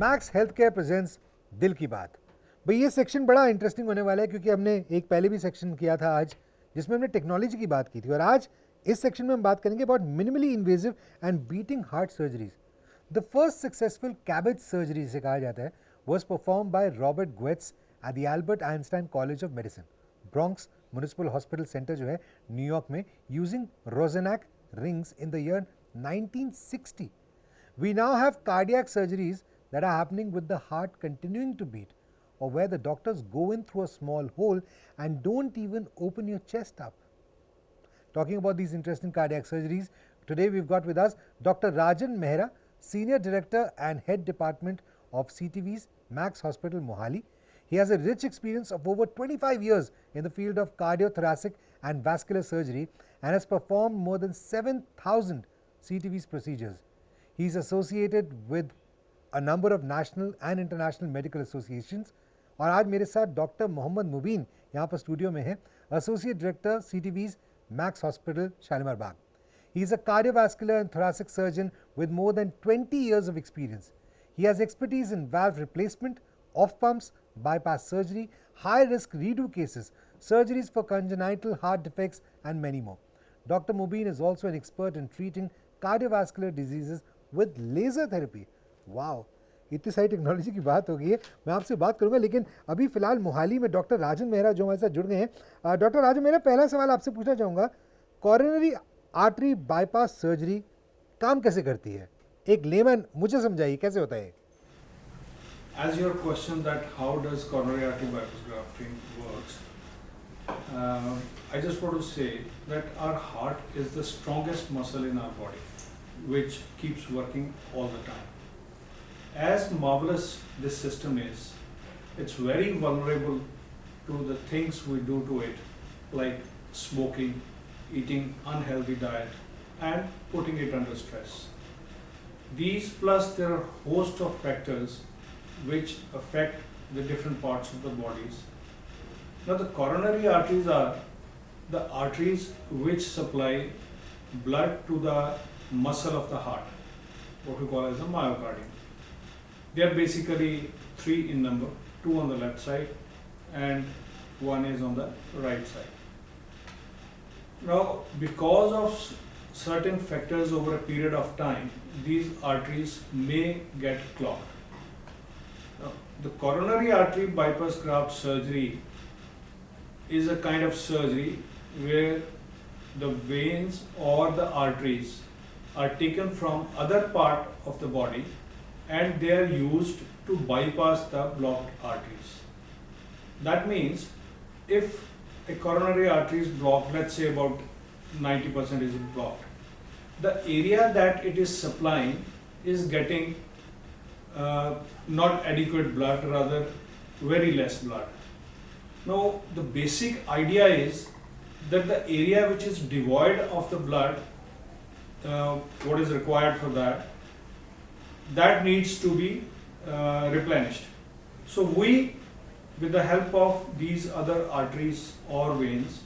Max health care presents दिल की बात। भाई ये सेक्शन बड़ा इंटरेस्टिंग होने वाला है क्योंकि हमने एक पहले भी सेक्शन किया था आज जिसमें हमने टेक्नोलॉजी की बात की थी और आज इस सेक्शन में हम बात करेंगे about minimally invasive and beating heart surgeries. The first successful CABG surgery जिसे कहा जाता है was performed by Robert Goetz at the Albert Einstein College of Medicine, Bronx Municipal Hospital Center जो है न्यूयॉर्क में, using Rosenak rings in the year 1960. We now have cardiac surgeries that are happening with the heart continuing to beat, or where the doctors go in through a small hole and don't even open your chest up. Talking about these interesting cardiac surgeries, today we've got with us Dr. Rajan Mehra, Senior Director and Head Department of CTV's Max Hospital, Mohali. He has a rich experience of over 25 years in the field of cardiothoracic and vascular surgery and has performed more than 7,000 CTV's procedures. He is associated with a number of national and international medical associations. और आज मेरे साथ doctor Mohammad मुबीन यहाँ पर studio में है, associate director CTV's max hospital Shalimar Bagh. He is a cardiovascular and thoracic surgeon with more than 20 years of experience. He has expertise in valve replacement, off pumps, bypass surgery, high risk redo cases, surgeries for congenital heart defects and many more. Dr. Mubin is also an expert in treating cardiovascular diseases with laser therapy. Wow, इतनी सारी technology की बात हो गई है, मैं आपसे बात करूंगा, लेकिन अभी फिलहाल मोहाली में डॉक्टर राजन मेहरा जो हमारे साथ जुड़ गए हैं. डॉक्टर राजन, मेरा पहला सवाल आपसे पूछना चाहूँगा, कॉरोनरी आर्टरी बाईपास सर्जरी काम कैसे करती है? एक लेमन मुझे समझाइए कैसे होता है? As your question that how does coronary artery bypass grafting works, I just want to say that our heart is the strongest muscle in our body, which keeps working all the time. As marvelous this system is, it's very vulnerable to the things we do to it, like smoking, eating unhealthy diet, and putting it under stress. These plus there are host of factors which affect the different parts of the bodies. Now the coronary arteries are the arteries which supply blood to the muscle of the heart, what we call as the myocardium. They are basically 3 in number, 2 on the left side and 1 is on the right side. Now because of certain factors over a period of time, these arteries may get clogged. Now, the coronary artery bypass graft surgery is a kind of surgery where the veins or the arteries are taken from other part of the body and they are used to bypass the blocked arteries. That means if a coronary artery is blocked, let's say about 90% is blocked, the area that it is supplying is getting not adequate blood, rather very less blood. Now the basic idea is that the area which is devoid of the blood, what is required for that needs to be replenished. So we, with the help of these other arteries or veins,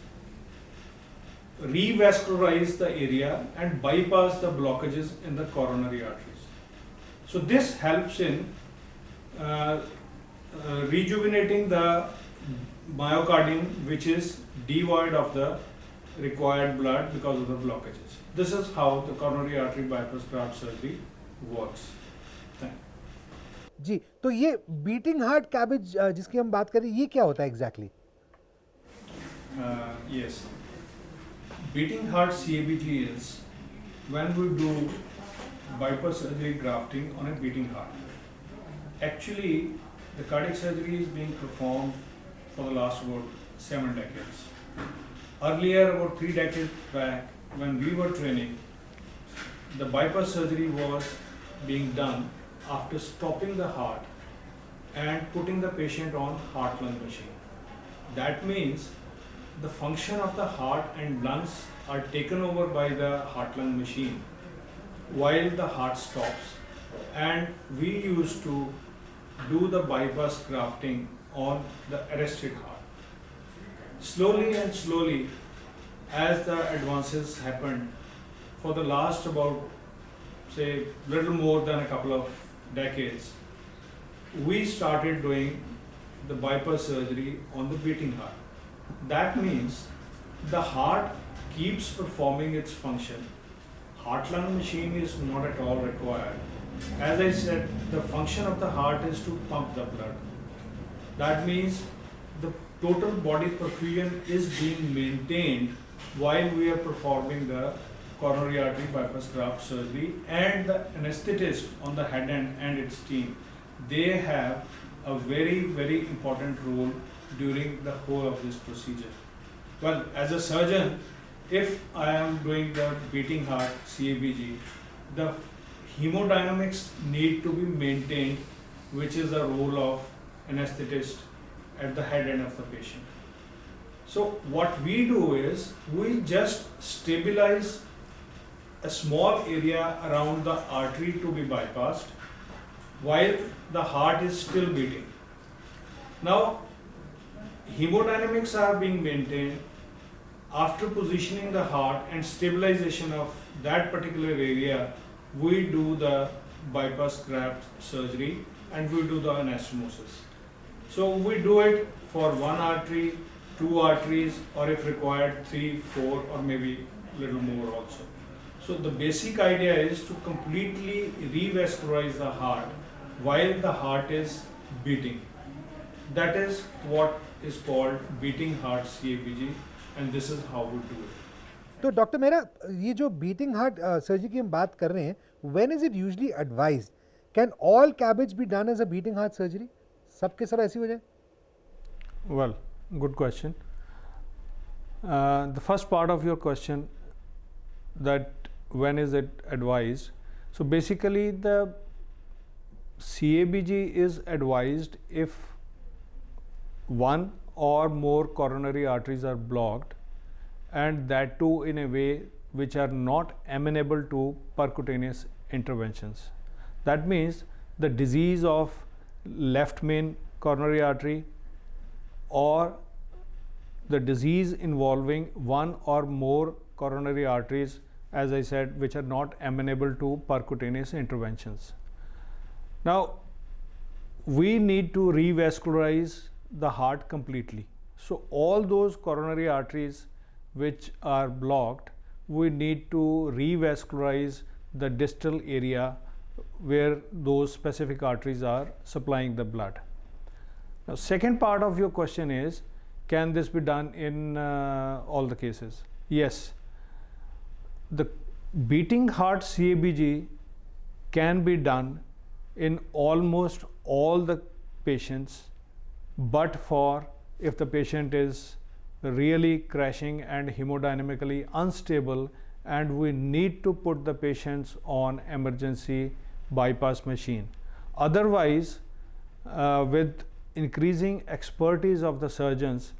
revascularize the area and bypass the blockages in the coronary arteries. So this helps in rejuvenating the myocardium, which is devoid of the required blood because of the blockages. This is how the coronary artery bypass graft surgery works. Thank you. जी, तो ये beating heart cabbage जिसकी हम बात करें, ये क्या होता है exactly? Yes, beating heart CABG is when we do bypass surgery grafting on a beating heart. Actually, the cardiac surgery is being performed for the last about 7 decades. Earlier, about 3 decades back, when we were training, the bypass surgery was being done after stopping the heart and putting the patient on heart-lung machine. That means the function of the heart and lungs are taken over by the heart-lung machine while the heart stops, and we used to do the bypass grafting on the arrested heart. Slowly and slowly, as the advances happened, for the last about say little more than a couple of decades, we started doing the bypass surgery on the beating heart. That means the heart keeps performing its function. Heart-lung machine is not at all required. As I said, the function of the heart is to pump the blood. That means the total body perfusion is being maintained while we are performing the coronary artery bypass graft surgery, and the anesthetist on the head end and its team, they have a very important role during the whole of this procedure. Well, as a surgeon, if I am doing the beating heart CABG, the hemodynamics need to be maintained, which is the role of anesthetist at the head end of the patient. So what we do is we just stabilize a small area around the artery to be bypassed while the heart is still beating. Now, hemodynamics are being maintained. After positioning the heart and stabilization of that particular area, we do the bypass graft surgery and we do the anastomosis. So we do it for one artery, two arteries, or if required, 3, 4, or maybe a little more also. So the basic idea is to completely revascularize the heart while the heart is beating. That is what is called beating heart CABG, and this is how we do it. तो doctor मेरा ये जो beating heart surgery की हम बात कर रहे हैं, when is it usually advised? Can all cabbage be done as a beating heart surgery? सब के सब ऐसी हो जाए? Well, good question. The first part of your question, that when is it advised? So basically the CABG is advised if one or more coronary arteries are blocked, and that too in a way which are not amenable to percutaneous interventions. That means the disease of left main coronary artery or the disease involving one or more coronary arteries, as I said, which are not amenable to percutaneous interventions. Now, we need to revascularize the heart completely. So all those coronary arteries which are blocked, we need to revascularize the distal area where those specific arteries are supplying the blood. Now, second part of your question is, can this be done in all the cases? Yes. The beating heart CABG can be done in almost all the patients, but for if the patient is really crashing and hemodynamically unstable and we need to put the patients on emergency bypass machine. Otherwise, with increasing expertise of the surgeons,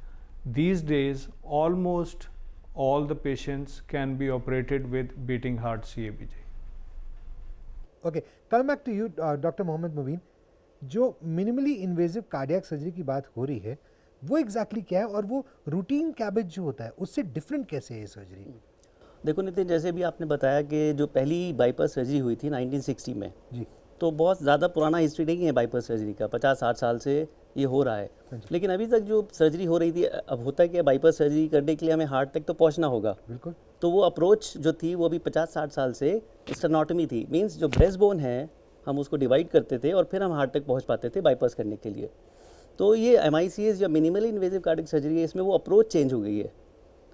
these days almost all the patients can be operated with beating heart CABG. Okay, come back to you doctor Mohammad Mubeen, जो minimally invasive cardiac surgery की बात हो रही है वो exactly क्या है, और वो रूटीन कैबेज जो होता है उससे डिफरेंट कैसे है ये सर्जरी? देखो नितिन, जैसे भी आपने बताया कि जो पहली बाईपास सर्जरी हुई थी 1960 में जी, तो बहुत ज़्यादा पुराना हिस्ट्री नहीं है बाईपास सर्जरी का, 50-60 साल से ये हो रहा है। लेकिन अभी तक जो सर्जरी हो रही थी, अब होता है कि बाईपास सर्जरी करने के लिए हमें हार्ट तक तो पहुंचना होगा। बिल्कुल। तो वो अप्रोच जो थी वो अभी 50-60 साल से स्टेनोटमी थी, मींस जो ब्रेस्ट बोन है हम उसको डिवाइड करते थे और फिर हम हार्ट तक पहुँच पाते थे बाईपास करने के लिए। तो ये MICS या मिनिमली इन्वेजिव कार्डियक सर्जरी है, इसमें वो अप्रोच चेंज हो गई है।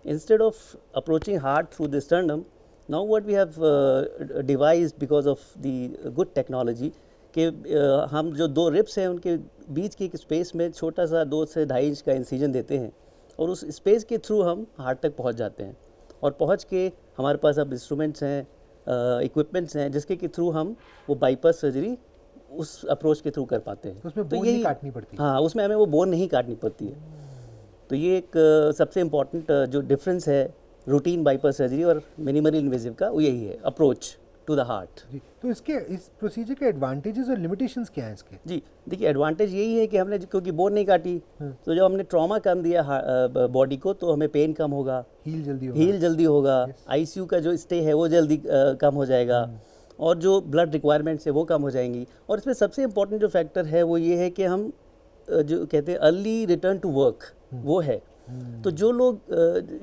Instead of approaching heart through the sternum, now what we have devised because of the good technology कि हम जो दो रिब्स हैं उनके बीच की एक स्पेस में छोटा सा 2 से 2.5 इंच का इंसिजन देते हैं और उस स्पेस के थ्रू हम हार्ट तक पहुंच जाते हैं। और पहुंच के हमारे पास अब इंस्ट्रूमेंट्स हैं, इक्विपमेंट्स हैं जिसके के थ्रू हम वो बाईपास सर्जरी उस अप्रोच के थ्रू कर पाते हैं। उसमें बोन नहीं काटनी पड़ती? हाँ, उसमें हमें वो बोन नहीं काटनी पड़ती है। तो ये एक सबसे इम्पॉर्टेंट जो डिफरेंस है रूटीन बाईपास सर्जरी और मिनिमली इन्वेजिव का, वो यही है, अप्रोच टू द हार्ट। जी, तो इसके इस प्रोसीजर के एडवांटेजेस और लिमिटेशंस क्या हैं इसके? जी देखिए, एडवांटेज यही है कि हमने क्योंकि बोन नहीं काटी तो जब हमने ट्रॉमा कम दिया बॉडी को तो हमें पेन कम होगा, हील जल्दी होगा, ICU का जो स्टे है वो जल्दी कम हो जाएगा। और जो ब्लड रिक्वायरमेंट्स है वो कम हो जाएंगी। और इसमें सबसे इम्पोर्टेंट जो फैक्टर है वो ये है कि हम जो कहते हैं अर्ली रिटर्न टू वर्क वो है। तो जो लोग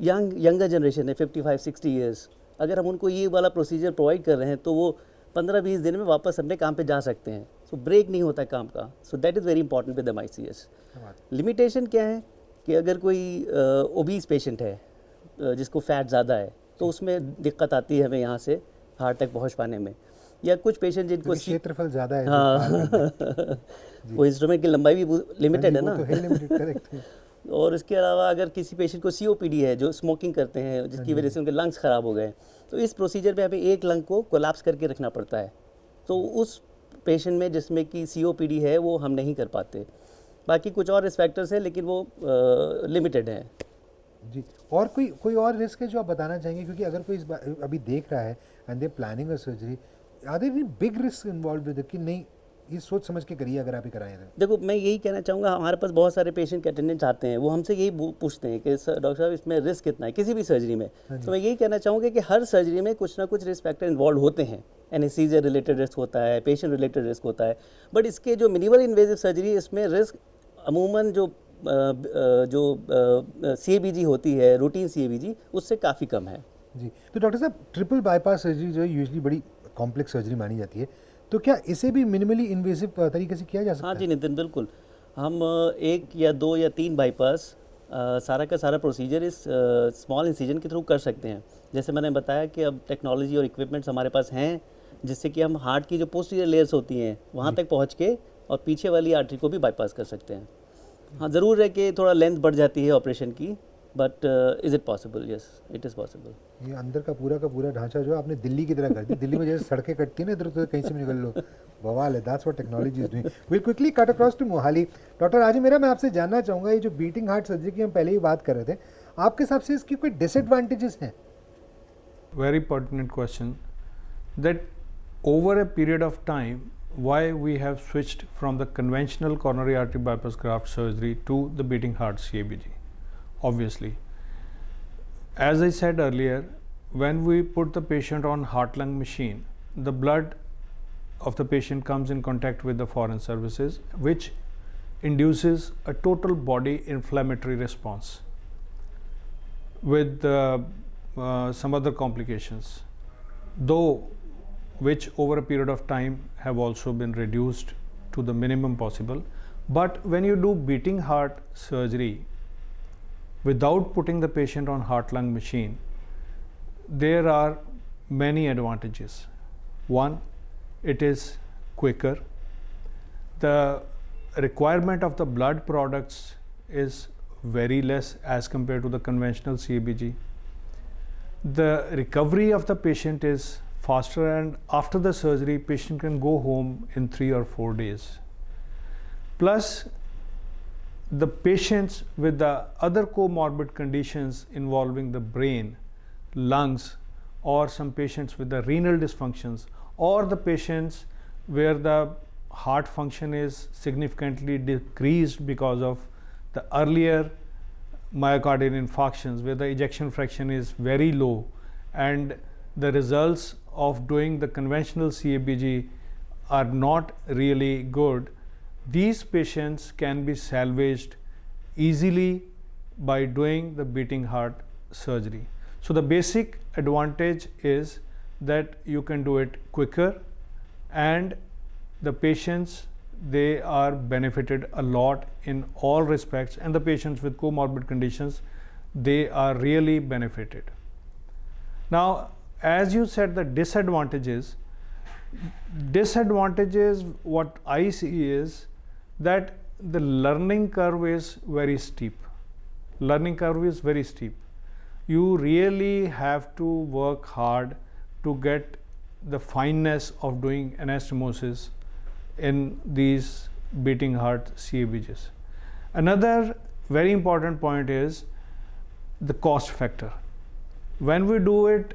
यंगर जनरेशन है 55-60 ईयर्स, अगर हम उनको ये वाला प्रोसीजर प्रोवाइड कर रहे हैं तो वो 15-20 दिन में वापस अपने काम पे जा सकते हैं। सो ब्रेक नहीं होता काम का। So that is very important with MICS। Limitation क्या है कि अगर कोई ओबीज पेशेंट है जिसको फैट ज़्यादा है तो उसमें दिक्कत आती है हमें यहाँ से हार्ट तक पहुँच पाने में। या कुछ पेशेंट जिनको क्षेत्रफल ज़्यादा है, हाँ वो इंस्ट्रूमेंट की लंबाई भी लिमिटेड है ना। करेक्ट है। और इसके अलावा अगर किसी पेशेंट को COPD है जो स्मोकिंग करते हैं जिसकी वजह से उनके लंग्स ख़राब हो गए, तो इस प्रोसीजर पे हमें एक लंग को कोलैप्स करके रखना पड़ता है। तो उस पेशेंट में जिसमें कि COPD है वो हम नहीं कर पाते। बाकी कुछ और रिस्क फैक्टर्स हैं लेकिन वो लिमिटेड हैं। जी, और कोई और रिस्क है जो आप बताना चाहेंगे, क्योंकि अगर कोई अभी देख रहा है and they planning a surgery, are there any big risk involve with it कि नहीं ये सोच समझ के करिए अगर आप ही कराएं तो? देखो मैं यही कहना चाहूँगा, हमारे पास बहुत सारे पेशेंट के अटेंडेंट्स आते हैं, वो हमसे यही पूछते हैं कि सर डॉक्टर साहब इसमें रिस्क कितना है किसी भी सर्जरी में। तो मैं यही कहना चाहूँगा कि हर सर्जरी में कुछ ना कुछ रिस्क फैक्टर इन्वॉल्व होते हैं। एनेस्थीसिया रिलेटेड रिस्क होता है, पेशेंट रिलेटेड रिस्क होता है, बट इसके जो मिनिमल इन्वेजिव सर्जरी इसमें रिस्क अमूमन जो CABG होती है, रूटीन CABG, उससे काफ़ी कम है। जी, तो डॉक्टर साहब ट्रिपल बाईपास सर्जरी जो है यूजुअली बड़ी कॉम्प्लेक्स सर्जरी मानी जाती है, तो क्या इसे भी मिनिमली इन्वेसिव तरीके से किया जा सकता हाँ है? जी नितिन, बिल्कुल। हम 1 या 2 या 3 बाईपास सारा का सारा प्रोसीजर इस स्मॉल इंसिजन के थ्रू कर सकते हैं। जैसे मैंने बताया कि अब टेक्नोलॉजी और इक्विपमेंट्स हमारे पास हैं जिससे कि हम हार्ट की जो पोस्टीरियर लेयर्स होती हैं वहाँ तक पहुँच के और पीछे वाली आर्टरी को भी बाईपास कर सकते हैं। हाँ ज़रूर है कि थोड़ा लेंथ बढ़ जाती है ऑपरेशन की, but is it possible? Yes, it is possible. ये अंदर का पूरा ढांचा जो है आपने दिल्ली की तरह कर दी। दिल्ली में जैसे सड़कें कटती है ना, इधर तो कहीं से भी निकल लो, बवाल है। That's what technology is doing. Will quickly cut across to Mohali. Doctor Rajeev मेरा, मैं आपसे जानना चाहूँगा, ये जो बीटिंग हार्ट सर्जरी की हम पहले ही बात कर रहे थे, आपके हिसाब से इसकी कोई डिसएडवांटेजेस हैं? Very pertinent question. That over a period of time, why we have switched from the conventional coronary artery bypass graft surgery to the beating heart CABG? Obviously, as I said earlier, when we put the patient on heart lung machine, the blood of the patient comes in contact with the foreign surfaces, which induces a total body inflammatory response with some other complications, though which over a period of time have also been reduced to the minimum possible. But when you do beating heart surgery without putting the patient on heart lung machine, there are many advantages. One, it is quicker. The requirement of the blood products is very less as compared to the conventional CABG. The recovery of the patient is faster, and after the surgery patient can go home in 3 or 4 days. Plus, the patients with the other comorbid conditions involving the brain, lungs, or some patients with the renal dysfunctions, or the patients where the heart function is significantly decreased because of the earlier myocardial infarctions, where the ejection fraction is very low and the results of doing the conventional CABG are not really good, these patients can be salvaged easily by doing the beating heart surgery. So the basic advantage is that you can do it quicker, and the patients, they are benefited a lot in all respects, and the patients with comorbid conditions, they are really benefited. Now, as you said, the disadvantages, what I see is that the learning curve is very steep. You really have to work hard to get the fineness of doing anastomosis in these beating heart CABGs. Another very important point is the cost factor. When we do it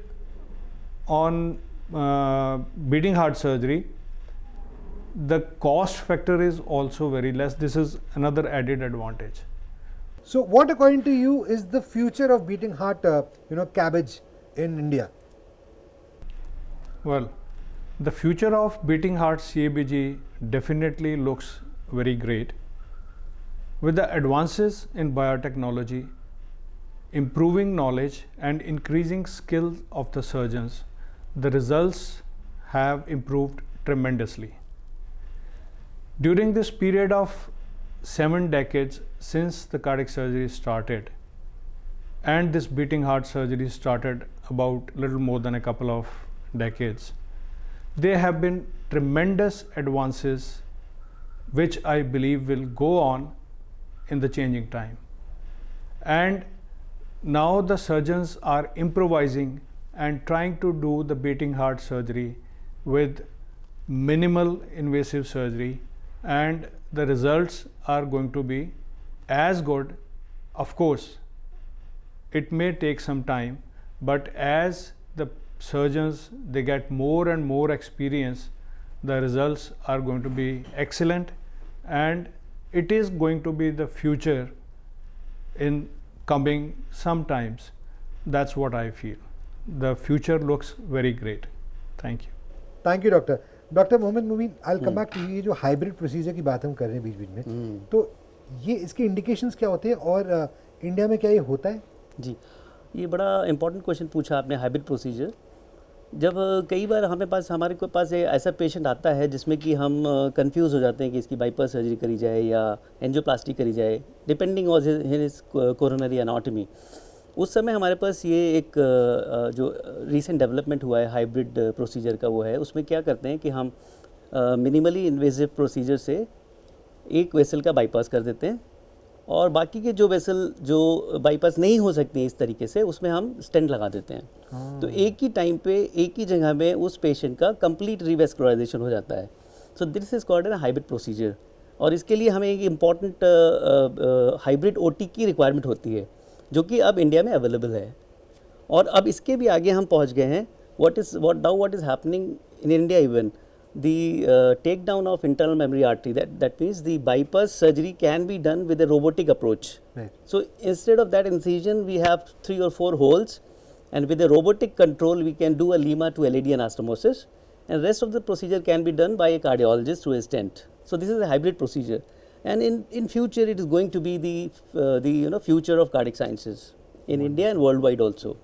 on beating heart surgery, the cost factor is also very less. This is another added advantage. So what according to you is the future of beating heart CABG in India? Well, The future of beating heart CABG definitely looks very great. With the advances in biotechnology, improving knowledge and increasing skills of the surgeons, the results have improved tremendously. During this period of 7 decades since the cardiac surgery started, and this beating heart surgery started about little more than a couple of decades, there have been tremendous advances which I believe will go on in the changing time. And now the surgeons are improvising and trying to do the beating heart surgery with minimal invasive surgery, and the results are going to be as good. Of course, it may take some time, but as the surgeons they get more and more experience, the results are going to be excellent, and it is going to be the future in coming sometimes. That's what I feel. The future looks very great. Thank you. Thank you doctor. Doctor Mohammad Mubeen, I will come back to ये जो hybrid procedure की बात हम कर रहे हैं बीच बीच में, तो ये इसके इंडिकेशंस क्या होते हैं और इंडिया में क्या ये होता है? जी, ये बड़ा इंपॉर्टेंट क्वेश्चन पूछा आपने, हाइब्रिड प्रोसीजर. जब कई बार हमारे पास ऐसा पेशेंट आता है जिसमें कि हम कंफ्यूज हो जाते हैं कि इसकी बाईपास सर्जरी करी जाए या एंजियोप्लास्टी करी जाए, depending on his coronary anatomy. उस समय हमारे पास ये एक जो रीसेंट डेवलपमेंट हुआ है हाइब्रिड प्रोसीजर का, वो है उसमें क्या करते हैं कि हम मिनिमली इन्वेजिव प्रोसीजर से एक वेसल का बाईपास कर देते हैं, और बाकी के जो वेसल जो बाईपास नहीं हो सकती इस तरीके से, उसमें हम स्टेंट लगा देते हैं. तो एक ही टाइम पे एक ही जगह में उस पेशेंट का कंप्लीट रिवेस्कुलराइजेशन हो जाता है. So this is called an hybrid procedure, और इसके लिए हमें एक इम्पॉर्टेंट हाइब्रिड ओटी की रिक्वायरमेंट होती है, जो कि अब इंडिया में अवेलेबल है. और अब इसके भी आगे हम पहुंच गए हैं. What is happening in India even, the takedown of internal memory artery, that means the bypass surgery can be done with a robotic approach. Right. So instead of that incision, we have 3 or 4 holes, and with a robotic control we can do a Lima to LAD anastomosis, and rest of the procedure can be done by a cardiologist through a stent. So this is a hybrid procedure, and in future it is going to be the future of cardiac sciences in India and worldwide also.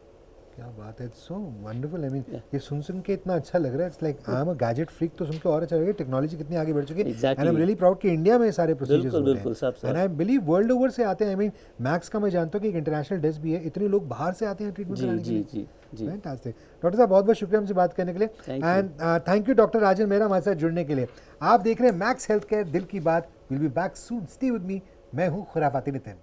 क्या बात है, so wonderful. I mean ये सुन के इतना अच्छा लग रहा है. It's like I am a gadget freak, तो सुन के और अच्छा लग रहा है. टेक्नोलॉजी कितनी आगे बढ़ चुकी है, and I am really proud कि इंडिया में सारे प्रोसीजर्स होते हैं, and I believe world over से आते हैं. आई मीन मैक्स का मैं जानता हूँ कि एक इंटरनेशनल डेस्क भी है, इतने लोग बाहर से आते हैं ट्रीटमेंट कराने के लिए. फैंटास्टिक. डॉक्टर साहब बहुत बहुत शुक्रिया हमसे बात करने के लिए, एंड थैंक यू डॉक्टर राजन मेहरा हमारे साथ जुड़ने के लिए. आप देख रहे हैं मैक्स हेल्थ केयर, दिल की बात. Will be back soon. Stay with me. मैं हूँ खुराफाती नितिन.